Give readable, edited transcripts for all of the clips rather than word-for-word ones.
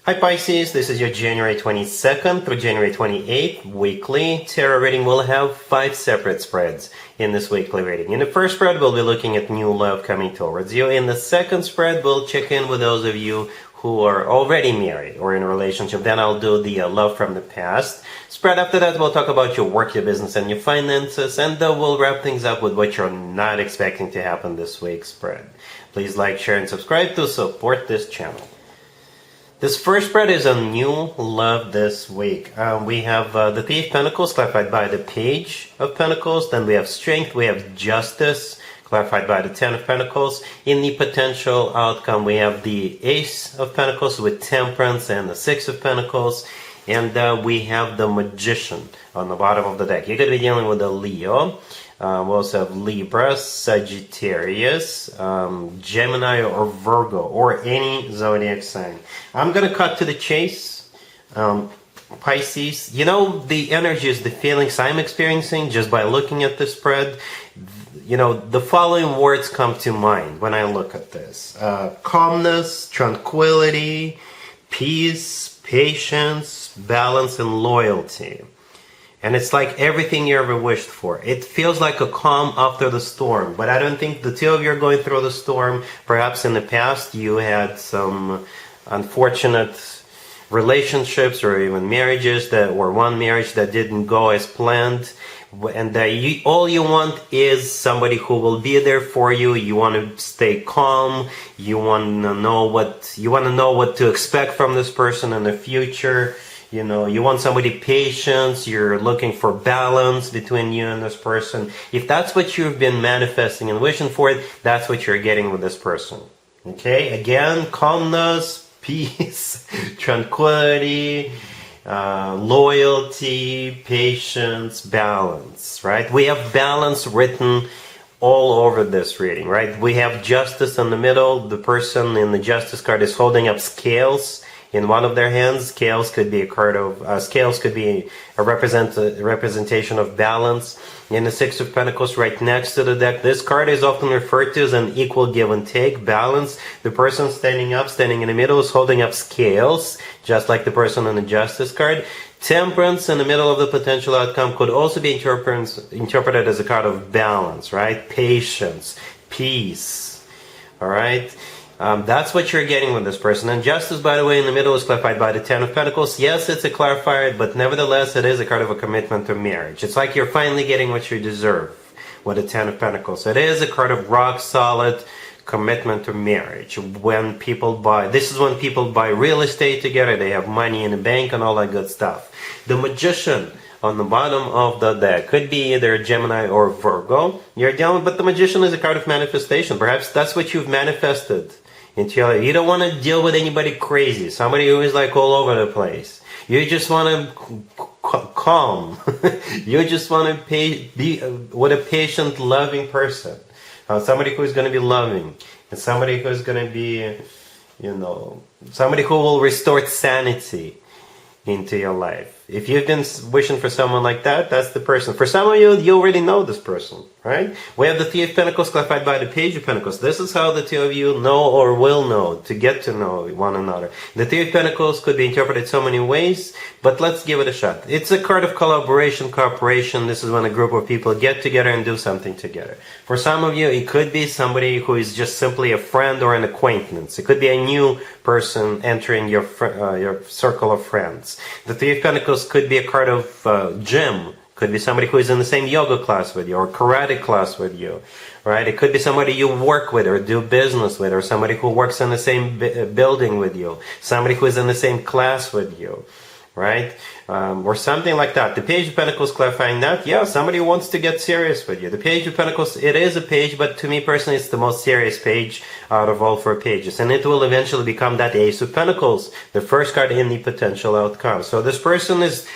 Hi Pisces, this is your January 22nd through January 28th weekly tarot reading. We'll have 5 separate spreads in this weekly reading. In the first spread, we'll be looking at new love coming towards you. In the second spread, we'll check in with those of you who are already married or in a relationship. Then I'll do the love from the past spread. After that, we'll talk about your work, your business, and your finances. And we'll wrap things up with what you're not expecting to happen this week's spread. Please like, share, and subscribe to support this channel. This first spread is a new love this week. We have the Three of Pentacles clarified by the Page of Pentacles. Then we have Strength, we have Justice clarified by the Ten of Pentacles. In the potential outcome, we have the Ace of Pentacles with Temperance and the Six of Pentacles. And we have the Magician on the bottom of the deck. You're going to be dealing with a Leo. We also have Libra, Sagittarius, Gemini, or Virgo, or any zodiac sign. I'm going to cut to the chase. Pisces, you know, the energies, the feelings I'm experiencing just by looking at this spread, you know, the following words come to mind when I look at this. Calmness, tranquility, peace, patience, balance, and loyalty. And it's like everything you ever wished for. It feels like a calm after the storm. But I don't think the two of you are going through the storm. Perhaps in the past you had some unfortunate relationships or even marriages or one marriage that didn't go as planned. And all you want is somebody who will be there for you. You want to stay calm. You want to know what to expect from this person in the future. You know, you want somebody patient, you're looking for balance between you and this person. If that's what you've been manifesting and wishing for, that's what you're getting with this person. Okay, again, calmness, peace, tranquility, loyalty, patience, balance, right? We have balance written all over this reading, right? We have justice in the middle. The person in the justice card is holding up scales in one of their hands. Scales could be a card of scales could be a representation of balance. In the Six of Pentacles, right next to the deck, this card is often referred to as an equal give and take, balance. The person standing in the middle is holding up scales, just like the person on the Justice card. Temperance in the middle of the potential outcome could also be interpreted as a card of balance, right? Patience, peace, all right? That's what you're getting with this person. And Justice, by the way, in the middle is clarified by the Ten of Pentacles. Yes, it's a clarifier, but nevertheless, it is a card of a commitment to marriage. It's like you're finally getting what you deserve with the Ten of Pentacles. It is a card of rock solid commitment to marriage. This is when people buy real estate together, they have money in the bank and all that good stuff. The Magician on the bottom of the deck could be either Gemini or Virgo. But the Magician is a card of manifestation. Perhaps that's what you've manifested into your life. You don't want to deal with anybody crazy, somebody who is like all over the place. You just want to calm. You just want to be with a patient, loving person. Somebody who is going to be loving. And somebody who is going to be, somebody who will restore sanity into your life. If you've been wishing for someone like that, that's the person. For some of you, you already know this person, right? We have the Three of Pentacles clarified by the Page of Pentacles. This is how the two of you know or will know, to get to know one another. The Three of Pentacles could be interpreted so many ways, but let's give it a shot. It's a card of collaboration, cooperation. This is when a group of people get together and do something together. For some of you, it could be somebody who is just simply a friend or an acquaintance. It could be a new person entering your circle of friends. The Three of Pentacles could be a card of gym. Could be somebody who is in the same yoga class with you or karate class with you, right? It could be somebody you work with or do business with, or somebody who works in the same building with you, somebody who is in the same class with you, right? Or something like that. The Page of Pentacles clarifying that, yeah, somebody wants to get serious with you. The Page of Pentacles, it is a page, but to me personally, it's the most serious page out of all 4 pages. And it will eventually become that Ace of Pentacles, the first card in the potential outcome. So this person is,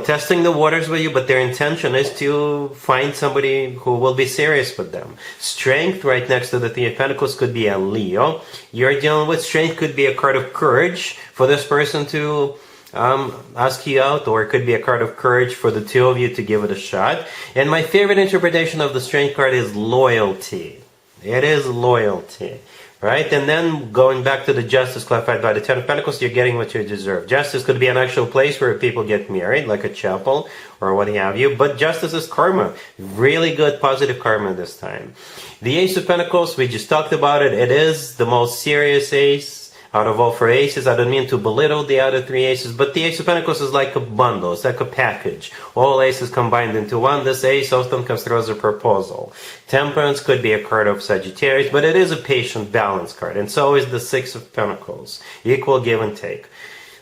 testing the waters with you, but their intention is to find somebody who will be serious with them. Strength, right next to the Three of Pentacles, could be a Leo. You're dealing with strength, could be a card of courage for this person to ask you out, or it could be a card of courage for the two of you to give it a shot. And my favorite interpretation of the Strength card is loyalty. It is loyalty. right? And then going back to the Justice clarified by the Ten of Pentacles, you're getting what you deserve. Justice could be an actual place where people get married, like a chapel or what have you. But Justice is karma. Really good, positive karma this time. The Ace of Pentacles, we just talked about it. It is the most serious ace out of all 4 aces. I don't mean to belittle the other 3 aces, but the Ace of Pentacles is like a bundle. It's like a package. All aces combined into one. This ace often comes through as a proposal. Temperance could be a card of Sagittarius, but it is a patient balance card. And so is the 6 of Pentacles. Equal give and take.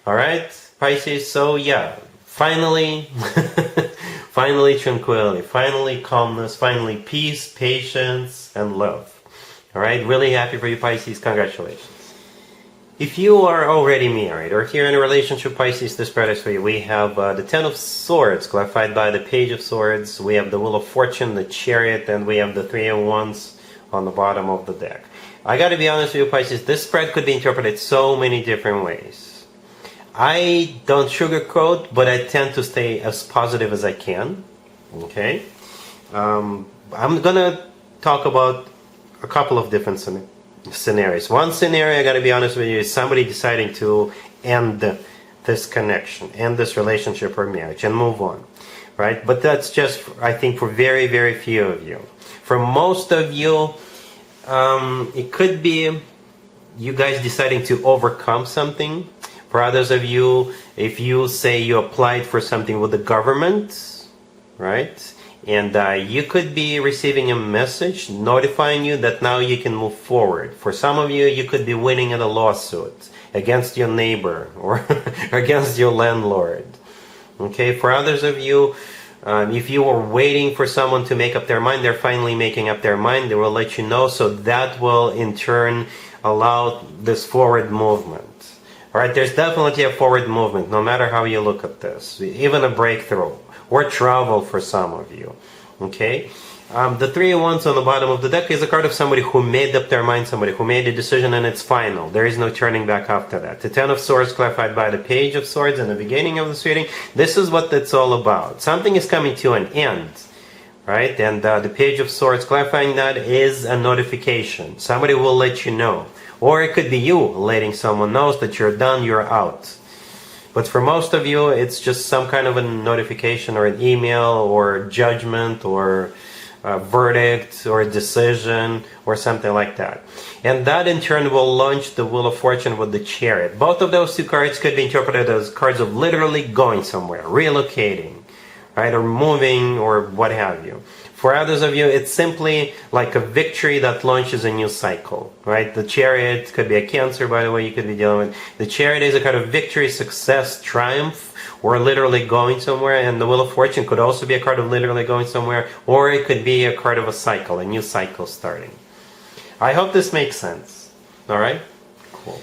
Alright, Pisces? So yeah, finally, finally tranquility, finally calmness, finally peace, patience, and love. Alright, really happy for you, Pisces. Congratulations. If you are already married or if you're in a relationship, Pisces, this spread is for you. We have the Ten of Swords clarified by the Page of Swords. We have the Wheel of Fortune, the Chariot, and we have the Three of Wands on the bottom of the deck. I gotta be honest with you, Pisces, this spread could be interpreted so many different ways. I don't sugarcoat, but I tend to stay as positive as I can. Okay? I'm gonna talk about a couple of different scenarios. One scenario, I gotta be honest with you, is somebody deciding to end this connection, end this relationship or marriage, and move on, right? But that's just, I think, for very, very few of you. For most of you, it could be you guys deciding to overcome something. For others of you, if you say you applied for something with the government, right? And you could be receiving a message notifying you that now you can move forward. For some of you, you could be winning in a lawsuit against your neighbor or against your landlord. Okay, for others of you, if you were waiting for someone to make up their mind, they're finally making up their mind. They will let you know, so that will in turn allow this forward movement. All right, there's definitely a forward movement, no matter how you look at this, even a breakthrough. Or travel for some of you. Okay? The Three of Wands on the bottom of the deck is a card of somebody who made up their mind, somebody who made a decision, and it's final. There is no turning back after that. The Ten of Swords clarified by the Page of Swords in the beginning of this reading. This is what it's all about. Something is coming to an end. Right? And the Page of Swords clarifying that is a notification. Somebody will let you know. Or it could be you letting someone know that you're done, you're out. But for most of you, it's just some kind of a notification or an email or judgment or a verdict or a decision or something like that. And that in turn will launch the Wheel of Fortune with the Chariot. Both of those two cards could be interpreted as cards of literally going somewhere, relocating, right, or moving or what have you. For others of you, it's simply like a victory that launches a new cycle, right? The Chariot could be a Cancer, by the way, you could be dealing with. The Chariot is a kind of victory, success, triumph, or literally going somewhere. And the Wheel of Fortune could also be a card of literally going somewhere, or it could be a card of a cycle, a new cycle starting. I hope this makes sense. All right? Cool.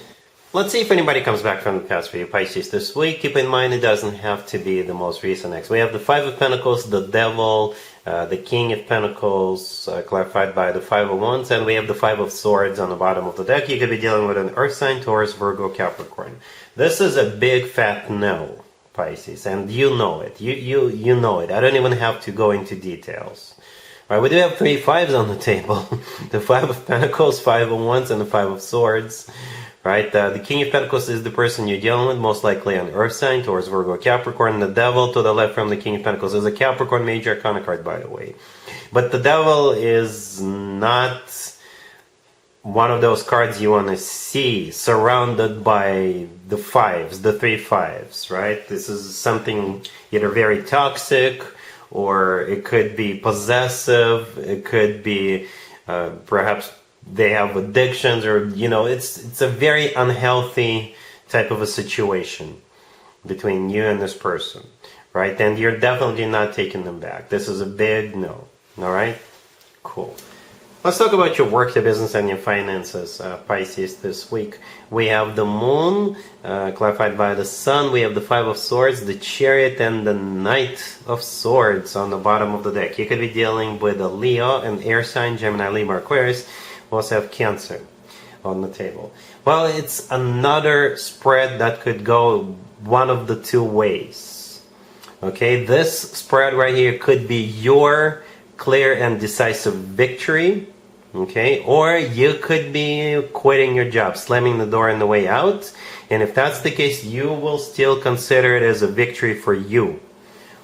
Let's see if anybody comes back from the past for you, Pisces, this week. Keep in mind, it doesn't have to be the most recent ex. We have the Five of Pentacles, the Devil, the King of Pentacles, clarified by the Five of Wands, and we have the Five of Swords on the bottom of the deck. You could be dealing with an Earth sign, Taurus, Virgo, Capricorn. This is a big fat no, Pisces, and you know it. You know it. I don't even have to go into details. All right, we do have 3 fives on the table. The Five of Pentacles, Five of Wands, and the Five of Swords. Right, the King of Pentacles is the person you're dealing with, most likely an Earth sign, Taurus, Virgo, Capricorn. The Devil to the left from the King of Pentacles is a Capricorn major arcana card, by the way. But the Devil is not one of those cards you want to see surrounded by the fives, the 3 fives, right? This is something either very toxic, or it could be possessive, it could be perhaps they have addictions, or it's a very unhealthy type of a situation between you and this person, right? And you're definitely not taking them back. This is a big no. All right, cool. Let's talk about your work, your business, and your finances, Pisces, this week. We have the Moon, clarified by the Sun. We have the Five of Swords, the Chariot, and the Knight of Swords on the bottom of the deck. You could be dealing with a Leo, an air sign, Gemini, Libra, Aquarius. We also have Cancer on the table. Well, it's another spread that could go one of the 2 ways. Okay, this spread right here could be your clear and decisive victory, okay? Or you could be quitting your job, slamming the door on the way out. And if that's the case, you will still consider it as a victory for you.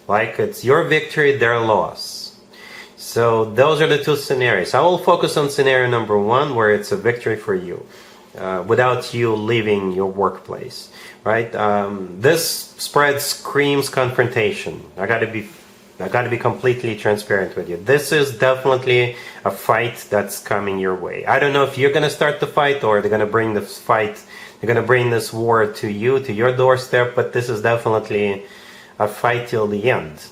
Like it's your victory, their loss. So those are the two scenarios. I will focus on scenario number one, where it's a victory for you, without you leaving your workplace, right? This spread screams confrontation. I got to be completely transparent with you. This is definitely a fight that's coming your way. I don't know if you're going to start the fight or they're going to bring this fight, they're going to bring this war to you, to your doorstep, but this is definitely a fight till the end,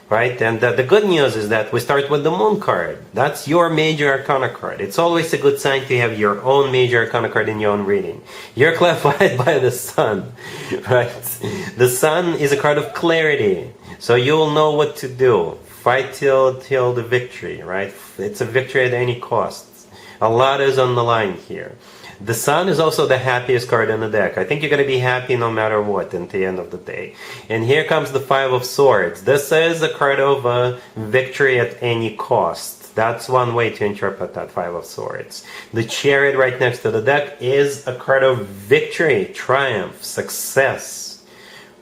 right? And the good news is that we start with the Moon card. That's your major arcana card. It's always a good sign to have your own major arcana card in your own reading. You're clarified by the Sun, right? The Sun is a card of clarity, so you'll know what to do. Fight till the victory, right? It's a victory at any cost. A lot is on the line here. The Sun is also the happiest card in the deck. I think you're going to be happy no matter what at the end of the day. And here comes the Five of Swords. This is a card of victory at any cost. That's one way to interpret that Five of Swords. The Chariot right next to the deck is a card of victory, triumph, success.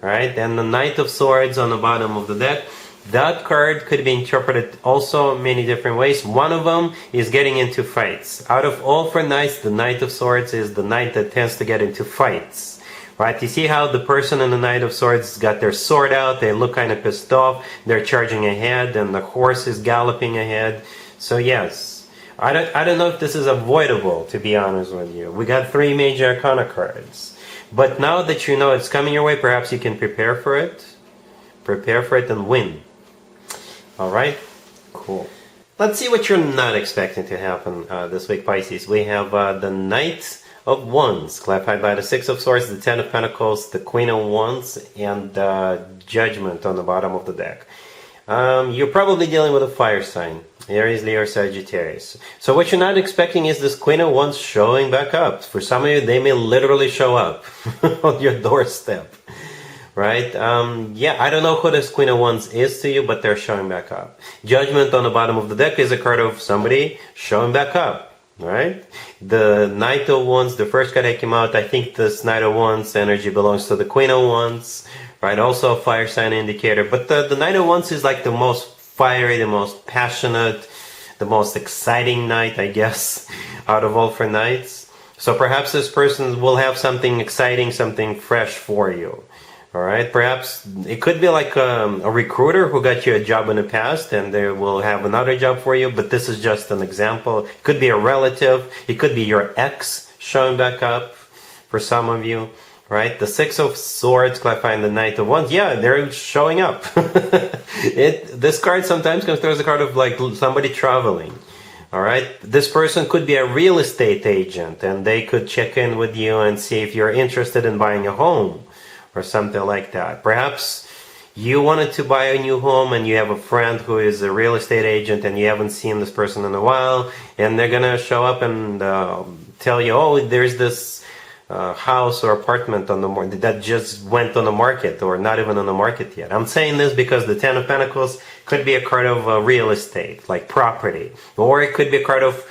Right? And the Knight of Swords on the bottom of the deck. That card could be interpreted also many different ways. One of them is getting into fights. Out of all 4 knights, the Knight of Swords is the knight that tends to get into fights. Right? You see how the person in the Knight of Swords got their sword out, they look kind of pissed off, they're charging ahead, and the horse is galloping ahead. So yes, I don't know if this is avoidable, to be honest with you. We got 3 major arcana cards. But now that you know it's coming your way, perhaps you can prepare for it. Prepare for it and win. Alright, cool. Let's see what you're not expecting to happen this week, Pisces. We have the Knight of Wands, clarified by the Six of Swords, the Ten of Pentacles, the Queen of Wands, and Judgment on the bottom of the deck. You're probably dealing with a fire sign, Aries, Leo, Sagittarius. So what you're not expecting is this Queen of Wands showing back up. For some of you, they may literally show up on your doorstep. Right? Yeah, I don't know who this Queen of Wands is to you, but they're showing back up. Judgment on the bottom of the deck is a card of somebody showing back up. Right? The Knight of Wands, the first card that came out, I think this Knight of Wands energy belongs to the Queen of Wands. Right? Also a fire sign indicator. But the Knight of Wands is like the most fiery, the most passionate, the most exciting knight, I guess, out of all 4 knights. So perhaps this person will have something exciting, something fresh for you. Alright, perhaps it could be like a recruiter who got you a job in the past and they will have another job for you, but this is just an example. It could be a relative, it could be your ex showing back up for some of you, right? The Six of Swords clarifying the Knight of Wands, yeah, they're showing up. This card sometimes comes through as a card of like somebody traveling. Alright, this person could be a real estate agent and they could check in with you and see if you're interested in buying a home. Or something like that. Perhaps you wanted to buy a new home and you have a friend who is a real estate agent and you haven't seen this person in a while, and they're gonna show up and tell you, oh, there's this house or apartment on the that just went on the market or not even on the market yet. I'm saying this because the Ten of Pentacles could be a card of real estate, like property, or it could be a card of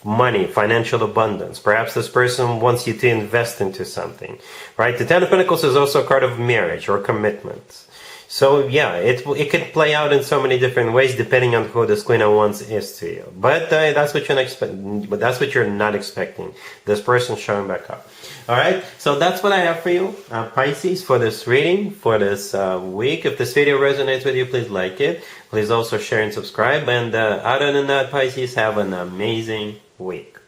money, financial abundance. Perhaps this person wants you to invest into something, right? The Ten of Pentacles is also a card of marriage or commitment. So yeah, it could play out in so many different ways depending on who this Queen of Wands is to you. But that's what you're not expecting. This person showing back up. All right, so that's what I have for you, Pisces, for this reading for this week. If this video resonates with you, please like it. Please also share and subscribe. And other than that, Pisces, have an amazing week.